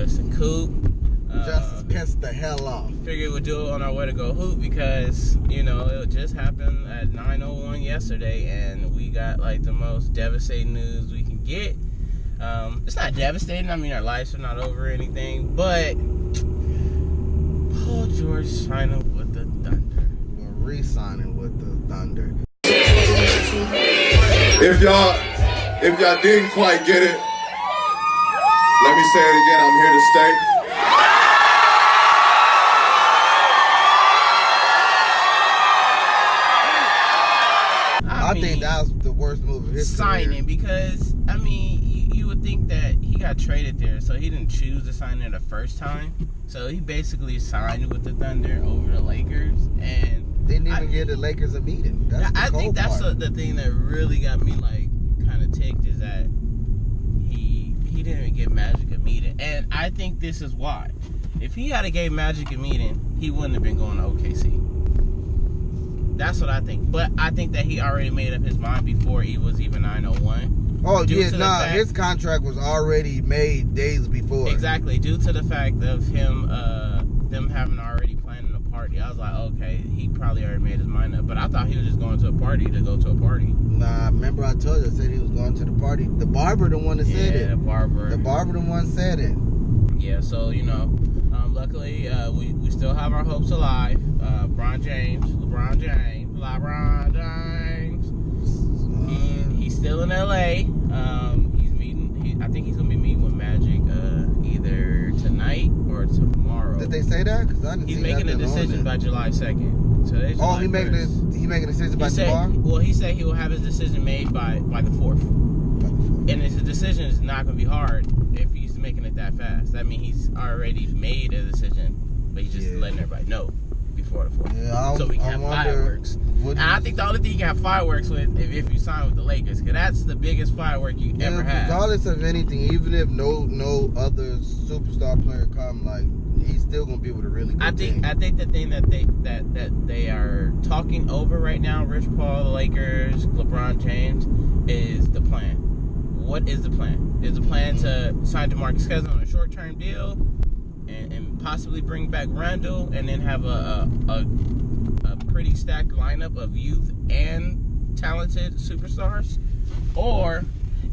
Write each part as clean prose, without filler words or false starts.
Just Coop. Justice pissed the hell off. Figured we'd do it on our way to go hoop because, you know, it just happened at 9:01 yesterday, and we got like the most devastating news we can get. It's not devastating. I mean, our lives are not over or anything, but Paul George signing with the Thunder. We're re-signing with the Thunder. If y'all didn't quite get it, let me say it again. I'm here to stay. I think that was the worst move of his signing career. because, I mean, you would think that he got traded there, so he didn't choose to sign there the first time. So he basically signed with the Thunder over the Lakers, and didn't even give the Lakers a meeting. I think that's the thing that really got me like kind of ticked is that he didn't even give Magic a meeting, and I think this is why. If he had gave Magic a meeting, he wouldn't have been going to OKC. That's what I think. But I think that he already made up his mind before he was even 901. Oh, yeah, his contract was already made days before. Exactly, due to the fact of him, them having already planned a party. I was like, okay, he probably already made his mind up. But I thought he was just going to a party to go to a party. Nah, remember I told you, I said he was going to the party. The barber the one that said it. Yeah, the barber. The barber the one said it. Yeah, so, you know, luckily, we still have our hopes alive. LeBron James. He's still in LA. I think he's gonna be meeting with Magic either tonight or tomorrow. Did they say that? Because I didn't see He's making a decision by July 2nd. So he making a decision by tomorrow? Well, he said he will have his decision made by the 4th. And his decision is not gonna be hard if he's making it that fast. That means he's already made a decision, but he's just letting everybody know before the 4th. Yeah, so we can have fireworks. And I think the only thing you can have fireworks with if you sign with the Lakers, because that's the biggest firework you ever have. Regardless of anything, even if no other superstar player come, like he's still gonna be with a really good team. I think the thing that they are talking over right now, Rich Paul, the Lakers, LeBron James, is the plan. What is the plan? Is the plan to sign DeMarcus Cousins on a short-term deal and possibly bring back Randall and then have a pretty stacked lineup of youth and talented superstars? Or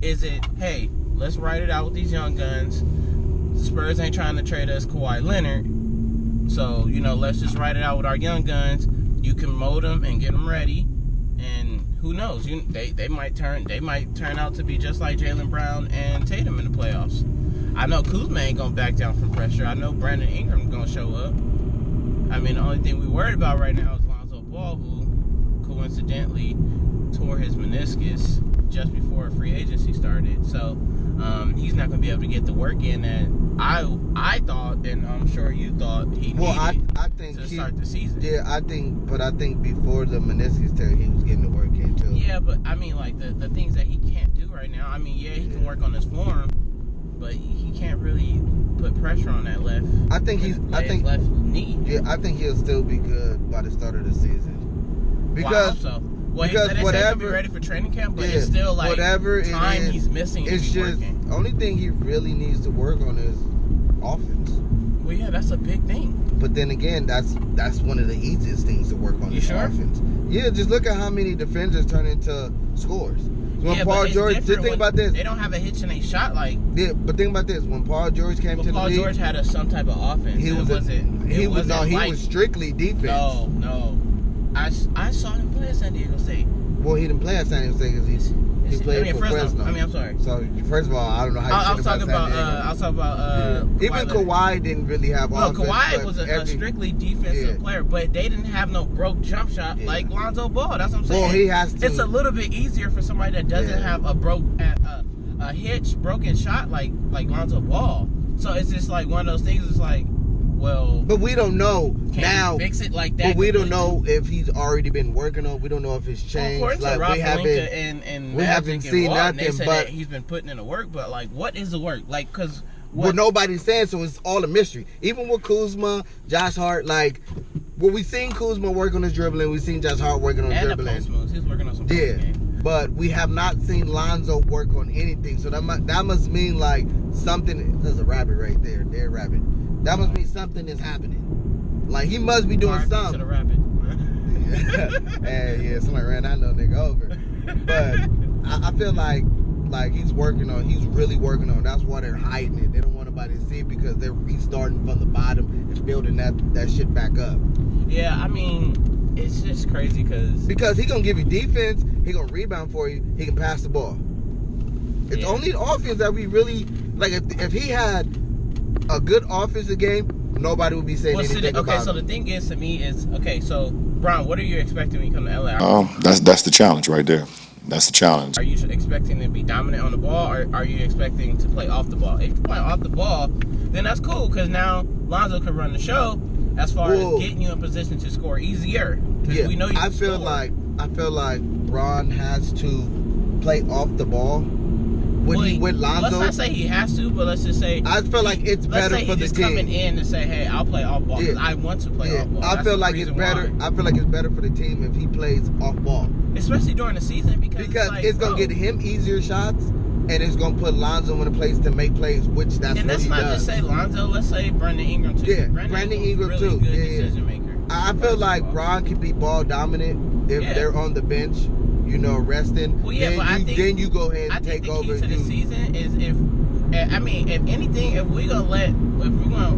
is it, hey, let's ride it out with these young guns. Spurs ain't trying to trade us Kawhi Leonard, so, you know, let's just ride it out with our young guns. You can mold them and get them ready, and who knows? They might turn out to be just like Jaylen Brown and Tatum in the playoffs. I know Kuzma ain't gonna back down from pressure. I know Brandon Ingram's gonna show up. I mean, the only thing we worried about right now is Lonzo Ball, who coincidentally tore his meniscus just before free agency started. So he's not gonna be able to get the work in that I thought, and I'm sure you thought he needed I think to start the season. Yeah, I think before the meniscus tear, he was getting the work in too. Yeah, but I mean, like the things that he can't do right now. I mean, yeah, he can work on his form, but he can't really put pressure on that left. left knee. Yeah, I think he'll still be good by the start of the season. Because well, I hope so. Well, because he said he'll be ready for training camp, but it's still like whatever time he's missing. It's just working. Only thing he really needs to work on is offense. Well, yeah, that's a big thing. But then again, that's one of the easiest things to work on. You sure? Offense. Yeah, just look at how many defenders turn into scores. When Paul George, think about this. They don't have a hitch in a shot like. Yeah, but think about this. When Paul George came to the league, Paul George had some type of offense. He was strictly defense. No. I saw him play at San Diego State. Well, he didn't play at San Diego State because he played for Fresno. I'm sorry. So first of all, I don't know how. I was talking about. Even Kawhi didn't really have. No, Kawhi was a strictly defensive player, but they didn't have no broke jump shot like Lonzo Ball. That's what I'm saying. Well, he has to. It's a little bit easier for somebody that doesn't have a broken shot like Lonzo Ball. So it's just like one of those things. It's like, well, but we don't know now. Fix it like that. But we don't know if he's already been working on. We don't know if it's changed. Well, like we haven't seen nothing. But he's been putting in the work. But like, what is the work? Like, because well, nobody's saying, so it's all a mystery. Even with Kuzma, Josh Hart, like, well, we seen Kuzma work on his dribbling. We seen Josh Hart working on dribbling. The post moves. He's working on some post game. but we have not seen Lonzo work on anything. So that must mean like something. There's a rabbit right there, dead rabbit. That must mean something is happening. Like he must be doing something. To the rabbit. Yeah, somebody ran that little nigga over. But I feel like he's really working on. That's why they're hiding it. They don't want nobody to see it because they're restarting from the bottom and building that shit back up. Yeah, I mean, it's just crazy because he gonna give you defense, he gonna rebound for you, he can pass the ball. It's only the offense that we really like. If he had a good offensive game, nobody would be saying anything about so him. the thing is to me is so Bron, what are you expecting when you come to LA? That's the challenge right there. That's the challenge. Are you expecting to be dominant on the ball, or are you expecting to play off the ball? If you play off the ball, then that's cool because now Lonzo can run the show as far as getting you in position to score easier. Yeah, we know you I feel like Bron has to play off the ball with Lonzo. Let's not say he has to, but let's just say I feel like it's better for the team. Coming in and say, "Hey, I'll play off ball because I want to play off ball." I feel like it's better. Why. I feel like it's better for the team if he plays off ball, especially during the season because it's gonna get him easier shots. And it's gonna put Lonzo in a place to make plays, which that's what he does. And let's not just say Lonzo. Let's say Brandon Ingram too. Yeah, Brandon Ingram really too. Good decision maker. I feel like Bron can be ball dominant if they're on the bench, resting. Well, yeah, but I think then you go ahead and take over. I think the key to the season is if anything, if we're gonna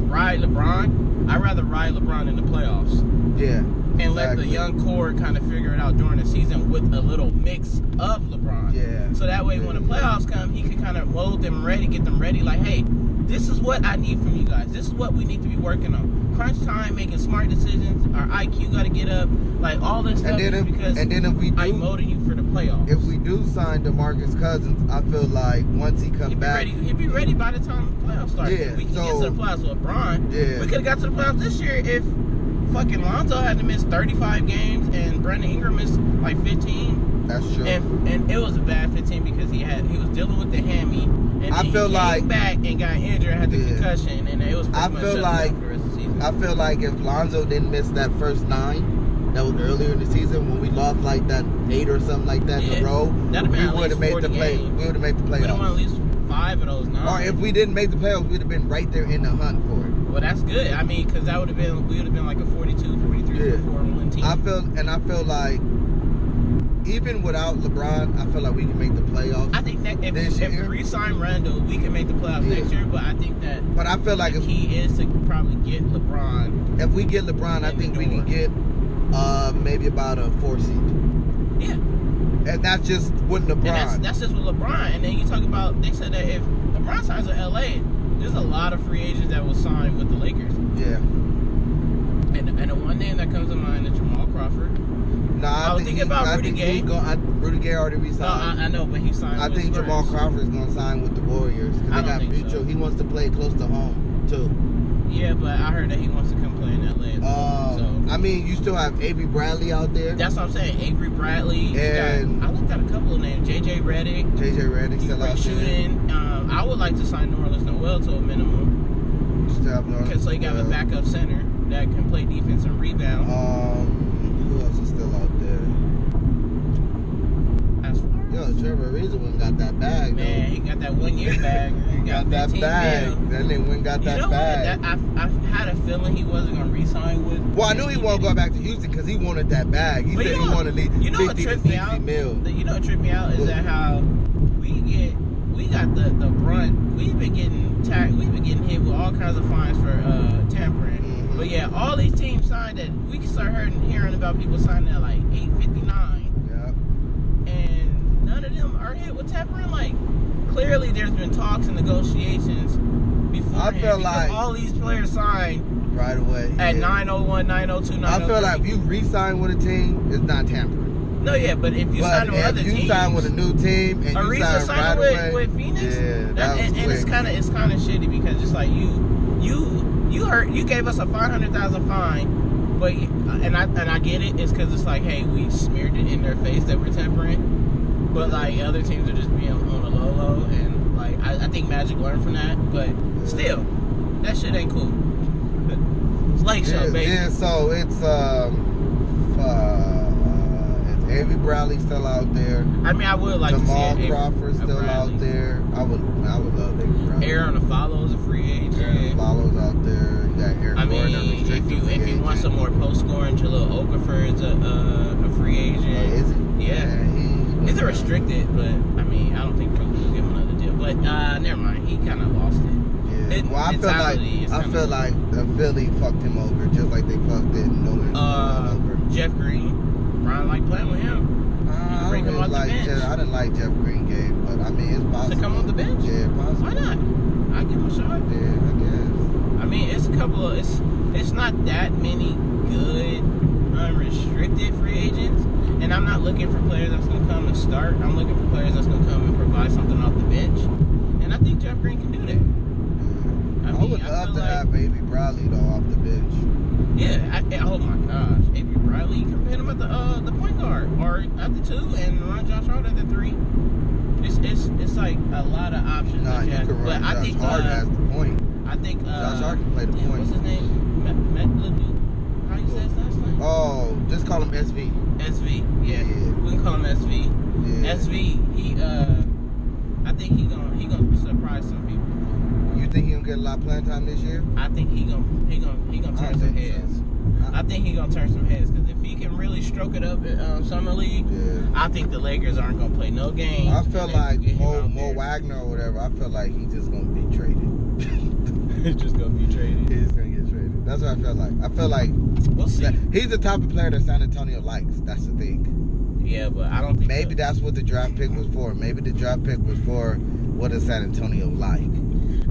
ride LeBron, I'd rather ride LeBron in the playoffs. Yeah. And let the young core kind of figure it out during the season with a little mix of LeBron. Yeah. So that way when the playoffs come, he can kind of mold them ready, get them ready. Like, hey, this is what I need from you guys. This is what we need to be working on. Crunch time, making smart decisions. Our IQ got to get up. Like, all this stuff is because I'm molding you for the playoffs. If we do sign DeMarcus Cousins, I feel like once he comes back... He'll be ready by the time the playoffs start. Yeah, we can get to the playoffs with LeBron. Yeah. We could have got to the playoffs this year if fucking Lonzo had to miss 35 games and Brandon Ingram missed like 15. That's true. And it was a bad 15 because he was dealing with the hammy. And then he came back and got injured and had the concussion. And it was pretty much shut down for the rest of the season. I feel like if Lonzo didn't miss that first 9, that was earlier in the season when we lost like that 8 or something like that in a row, we would have made the play. We would have made the playoffs. We don't want at least 5 of those 9. Or if we didn't make the playoffs, we'd have been right there in the hunt for it. Well, that's good. I mean, because we would have been like a 42, 43, 44-1 team. I feel like even without LeBron, I feel like we can make the playoffs. I think that if we re-sign Randall, we can make the playoffs next year. But I think that I feel like the key is to probably get LeBron. If we get LeBron, I think we can get maybe about a 4 seed. Yeah. And that's just with LeBron. And that's just with LeBron. And then you talk about, they said that if LeBron signs with LA, there's a lot of free agents that will sign with the Lakers. Yeah. And the one name that comes to mind is Jamal Crawford. Nah, I was thinking about Rudy Gay. Rudy Gay already resigned. No, I know, but he signed with think Spurs. Jamal Crawford is going to sign with the Warriors. I don't think mutual. so. He wants to play close to home, too. Yeah, but I heard that he wants to come play in LA as well. So. I mean, you still have Avery Bradley out there. That's what I'm saying. Avery Bradley. And I looked at a couple of names. JJ Redick still out shooting. I would like to sign Nerlens Noel to a minimum. So you got a backup center that can play defense and rebound. Who else is still out there? Trevor Ariza went got that bag. Man, he got that 1-year bag. He got that bag. Mil. That nigga went got that bag. I had a feeling he wasn't gonna re-sign with. Well, I knew he wasn't going back to Houston because he wanted that bag. He said he wanted to leave 50 to 60 mil. You know what tripped me out is that how we got the brunt. We've been getting hit with all kinds of fines for tampering. Mm-hmm. But yeah, all these teams signed that we can start hearing about people signing at like $8.59. Yeah. And none of them are hit with tampering. Like, clearly there's been talks and negotiations before. I feel like all these players signed right away at 901, 902, 903. I feel like if you re-sign with a team, it's not tampering. No, yeah, but if you sign with other teams, you sign with a new team and you sign right away with Phoenix, and it's kind of shitty because it's like you gave us a $500,000 fine, but and I get it. It's because it's like, hey, we smeared it in their face that we're tampering, but like other teams are just being on the low, and like I think Magic learned from that, but still, that shit ain't cool. It's Lake Show, baby. Yeah, so it's Avery Bradley's still out there. I mean, I would like Jamal to see Crawford's still out there. I would love Avery Bradley. Aaron Afalo's a free agent. Aaron Afalo's out there. You got Aaron Gordon, if you want some more post scoring, Jalil Okafor is a free agent. Oh, is it? Yeah. It's a restricted, but I mean, I don't think Brooklyn will give him another deal. But never mind, he kind of lost it. Yeah. Well, I feel like Philly fucked him over, just like they fucked it New Orleans over. Jeff Green, Brian liked playing with him. I didn't like Jeff Green game, but I mean, it's possible to come on the bench. Yeah, possible. Why not? I give him a shot. Yeah, I guess. I mean, it's a couple of it's not that many good unrestricted free agents, and I'm not looking for players that's gonna come and start. I'm looking for players that's gonna come and provide something off the bench, and I think Jeff Green can do that. I would love to have Avery Bradley though off the bench. Yeah, oh my gosh, Avery Bradley, you can put him at the point guard or at the 2 and run Josh Hart at the 3. It's like a lot of options. Nah, you can run Josh Hart as the point. I think Josh Hart can play the point. What's his name? How you say his last name? Oh, just call him SV. SV, yeah. We can call him SV. Yeah. SV, I think he gonna surprise some people. You think he gonna get a lot of playing time this year? I think he gonna turn some heads. I think he gonna turn some heads because if he can really stroke it up in Summer League, I think the Lakers aren't gonna play no games. I feel like Mo Wagner or whatever. I feel like he's just gonna be traded. He's just gonna be traded. He's gonna get traded. That's what I feel like. I feel like we'll see. He's the type of player that San Antonio likes. That's the thing. Yeah, but I don't think maybe that's what the draft pick was for. Maybe the draft pick was for what does San Antonio like.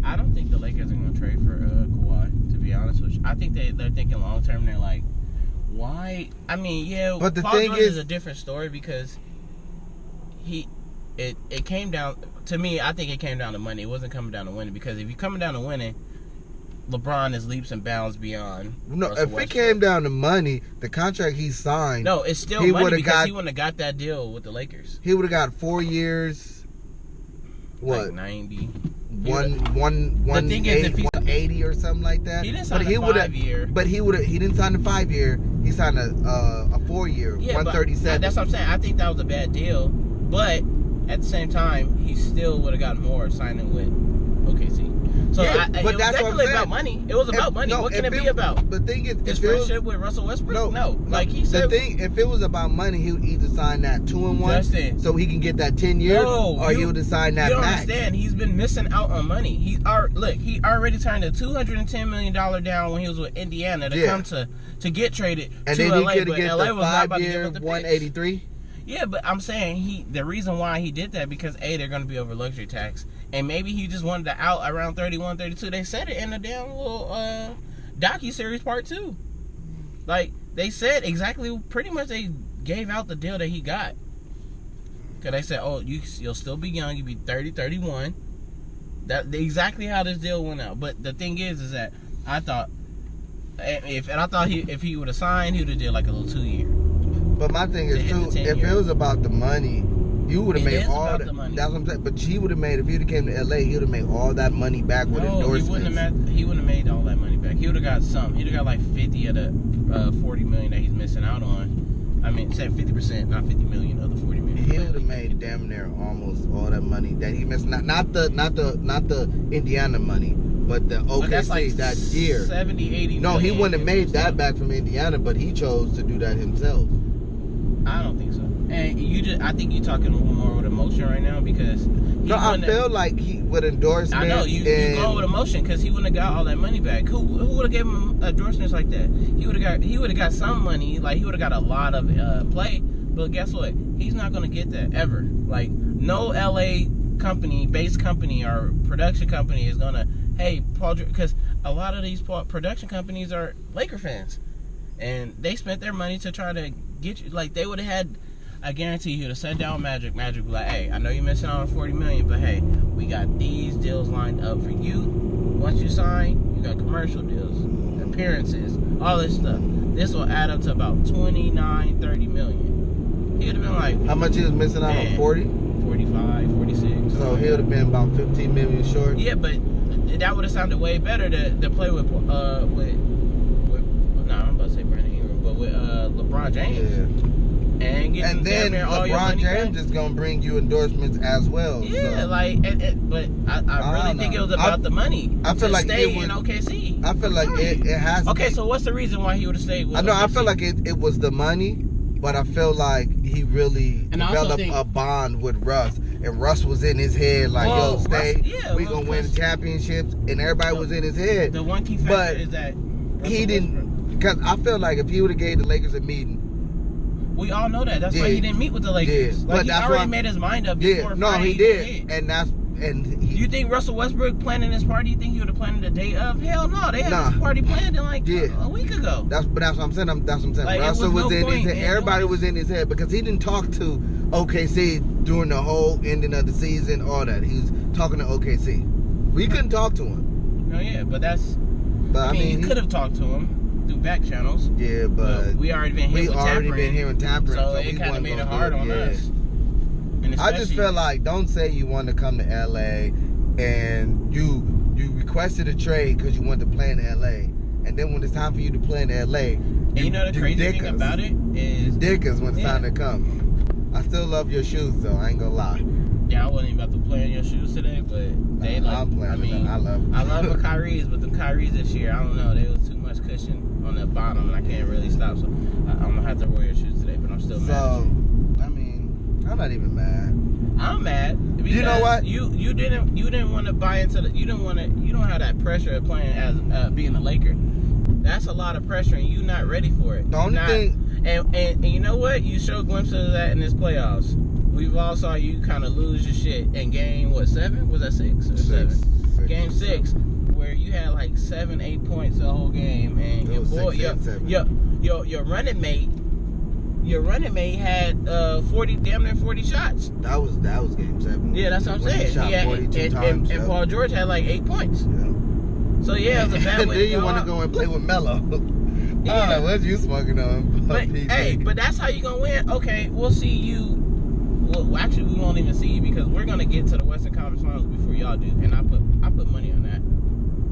I don't think the Lakers are going to trade for Kawhi, to be honest with you. I think they're thinking long term. They're like, why? I mean, yeah, but the Paul thing George is a different story because it came down, to me, I think it came down to money. It wasn't coming down to winning because if you're coming down to winning, LeBron is leaps and bounds beyond. No, if it came down to money, the contract he signed. No, it's still money because he wouldn't have got that deal with the Lakers. He would have got 4 years. What? Like 90. The thing is, if 180 or something like that. He didn't sign a 5-year. But he didn't sign a 5-year. He signed a 4-year, 137. That's what I'm saying. I think that was a bad deal. But at the same time, he still would have gotten more signing with OKC. So yeah, but it was that's definitely about money. It was about money. What can it be about? The thing is, his friendship with Russell Westbrook? No. Like he said, if it was about money, he would either sign that 2-1, so he can get that 10 years, or he would sign that max. You don't understand? He's been missing out on money. He already turned a $210 million down when he was with Indiana to come to get traded and to then LA, he could but get LA the was not about to give 5-year, up the 183. Yeah, but I'm saying the reason why he did that because they're going to be over luxury tax, and maybe he just wanted to out around 31, 32. They said it in the damn little docu-series part 2. Like they said exactly, pretty much they gave out the deal that he got. Cause they said, oh, you'll still be young, you'll be 30, 31. That exactly how this deal went out. But the thing is that I thought if he would have signed, he would have did like a little 2-year. But my thing is too, if it was about the money, you would have made all the money. That's what I'm saying. But he would have made, if he would have came to LA, he would have made all that money back with endorsements. He wouldn't have made all that money back. He would have got some. He'd have got like 50 of the $40 million that he's missing out on. I mean, said 50%, not 50 million of the 40 million. He would have made damn near almost all that money that he missed. Not the Indiana money, but the OKC like that year. 70, 80 No, he million wouldn't have made that back from Indiana, but he chose to do that himself. I don't think so. And I think you're talking a little more with emotion right now because I feel like he with endorsements. I know you going with emotion because he wouldn't have got all that money back. Who would have given him endorsements like that? He would have got some money. Like he would have got a lot of play. But guess what? He's not going to get that ever. Like no LA based company or production company is going to, hey, Paul, because a lot of these production companies are Laker fans, and they spent their money to try to get you. Like they would have had, I guarantee you, to sit down Magic would be like, hey, I know you're missing out on $40 million, but hey, we got these deals lined up for you. Once you sign, you got commercial deals, appearances, all this stuff. This will add up to about 29, 30 million. He would have been like, how much he was missing out on? 40? 45, 46. So he would have been about 15 million short. Yeah, but that would have sounded way better to play with I'm about to say Brandon Ingram, but with LeBron James. Yeah. and getting And then all your LeBron money James back. is gonna bring you endorsements as well. Yeah, so. like, but I really think it was about the money. I feel like stay it was in OKC. I feel like it has. Okay, to be, so what's the reason why he would have stayed with I know. OKC? I feel like it was the money, but I feel like he really And I also developed think- a bond with Russ, and Russ was in his head like, Well, "Yo, stay. Russ- yeah, we well, gonna win because- championships," and everybody was in his head. The one key factor But is that he didn't, because I feel like if he would have gave the Lakers a meeting, We all know that. That's Yeah. why he didn't meet with the Lakers. Yeah. Like, But he that's already why- made his mind up yeah, before no, Friday he even did, hit. he, You think Russell Westbrook planning this party? You think he would have planned it the day of? Hell no, they had this party planned in like a week ago. That's what I'm saying. That's what I'm saying. Like, it Russell was was no in his point head. in Everybody doing was in his head because he didn't talk to OKC during the whole ending of the season. All that he was talking to OKC. We couldn't talk to him. No, yeah, but that's. But I mean, you could have talked to him through back channels. Yeah, but we already been here with tampering, so it kind of made it hard on us. And I just feel like, don't say you want to come to LA and you requested a trade because you wanted to play in LA, and then when it's time for you to play in LA, and you know the crazy thing about it is dick us when it's time to come. I still love your shoes though. I ain't gonna lie. Yeah, I wasn't even about to play in your shoes today, but they I'm playing. I mean, I love the Kyrie's, but the Kyrie's this year, I don't know. There was too much cushion on the bottom, and I can't really stop. So I'm gonna have to wear your shoes today, but I'm still mad. So, I mean, I'm not even mad. I'm mad because you know what? You didn't want to buy into the. You don't have that pressure of playing as being a Laker. That's a lot of pressure, and you're not ready for it. The only thing. And you know what? You show glimpses of that in this playoffs. We've all saw you kind of lose your shit in game 7? Was that 6 or 7? Game 6, where you had like 7-8 points the whole game, and your running mate had 40 damn near 40 shots. That was game 7. Yeah, that's what I'm saying. He shot 42 times. And Paul George had like 8 points. Yeah. So yeah, it was a bad and way then to you go want to out. go and play with Melo. Yeah. I don't know what you smoking on. But hey, but that's how you gonna win. Okay, we'll see you. Well, actually, we won't even see you because we're gonna get to the Western Conference Finals before y'all do, and I put money on that.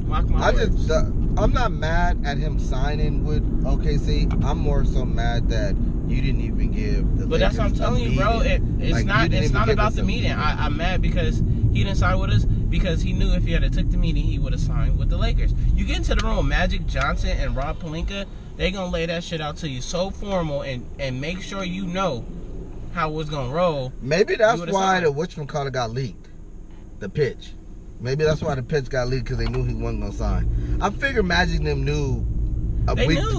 Mark my words. I'm not mad at him signing with OKC. I'm more so mad that you didn't even give the. But that's what I'm telling you, bro. It's not about the meeting. I'm mad because he didn't sign with us because he knew if he had took the meeting, he would have signed with the Lakers. You get into the room with Magic Johnson and Rob Pelinka, they gonna lay that shit out to you so formal and make sure you know how it's gonna roll. Maybe that's why the whatchamacallit got leaked. The pitch. Maybe that's why the pitch got leaked because they knew he wasn't gonna sign. I figure Magic them knew a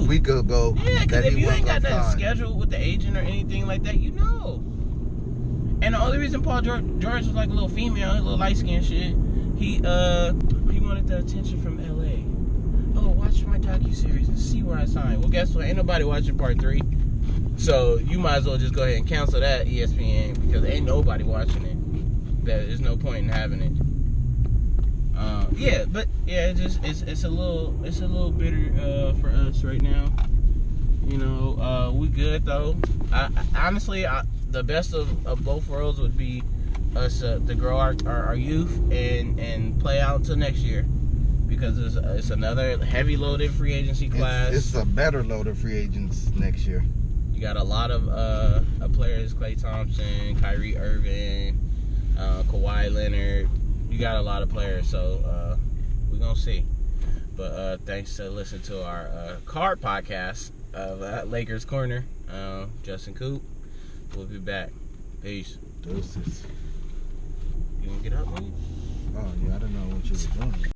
week ago. Yeah, because if you ain't got that sign. scheduled with the agent or anything like that, you know. And the only reason Paul George was like a little female, a little light skinned shit, he wanted the attention from LA. Oh, watch my docuseries and see where I sign. Well, guess what? Ain't nobody watching part 3. So you might as well just go ahead and cancel that ESPN because ain't nobody watching it. There's no point in having it. Yeah, but yeah, it's a little bitter for us right now. You know, we good though. Honestly, the best of both worlds would be us to grow our youth and play out until next year because it's another heavy loaded free agency class. It's a better load of free agents next year. You got a lot of players: Klay Thompson, Kyrie Irving, Kawhi Leonard. You got a lot of players, so we're gonna see. But thanks to listen to our card podcast of Lakers Korner, Justin Coop. We'll be back. Peace. Deuces. You wanna get up, man? Oh yeah, I don't know what you were doing.